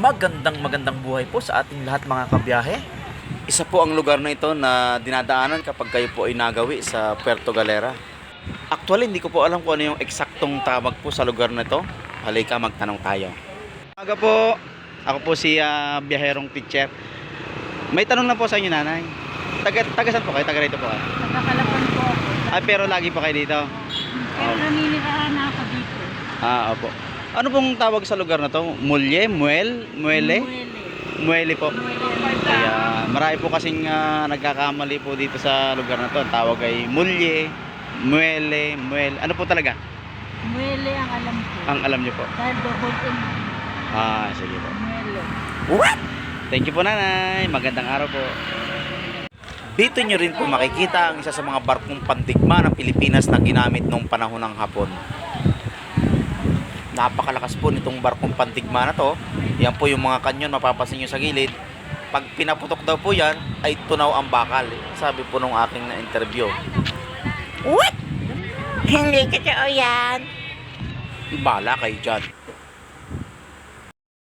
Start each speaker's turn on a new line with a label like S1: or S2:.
S1: Magandang buhay po sa ating lahat mga kabiyahe. Isa po ang lugar na ito na dinadaanan kapag kayo po ay nagawi sa Puerto Galera. Actually, hindi ko po alam kung ano yung eksaktong tawag po sa lugar na ito. Halika, magtanong tayo. Aga po, ako po si biyaherong teacher. May tanong lang po sa inyo, nanay. Taga saan po kayo? Taga rito po kayo?
S2: Nagkakalapan po ako.
S1: Ay, pero lagi po kayo dito?
S2: Pero naninirahan na ako dito.
S1: Opo. Ano pong tawag sa lugar na to? Muelle? Muelle? Muelle po. Kaya marami po kasing nagkakamali po dito sa lugar na to. Ang tawag ay Muelle, Muelle. Ano po talaga?
S2: Muelle ang alam ko.
S1: Ang alam niyo po.
S2: Dahil double M.
S1: Sige po.
S2: Muelle.
S1: What? Thank you po, nanay. Magandang araw po. Dito nyo rin po makikita ang isa sa mga barkong pandigma ng Pilipinas na ginamit noong panahon ng Hapon. Napakalakas po nitong barkong pandigma na to. Yan po yung mga kanyon, mapapansin nyo sa gilid. Pag pinaputok daw po yan, ay tunaw ang bakal. Sabi po nung aking na-interview.
S3: What? Hindi totoo yan.
S1: Bala kayo dyan.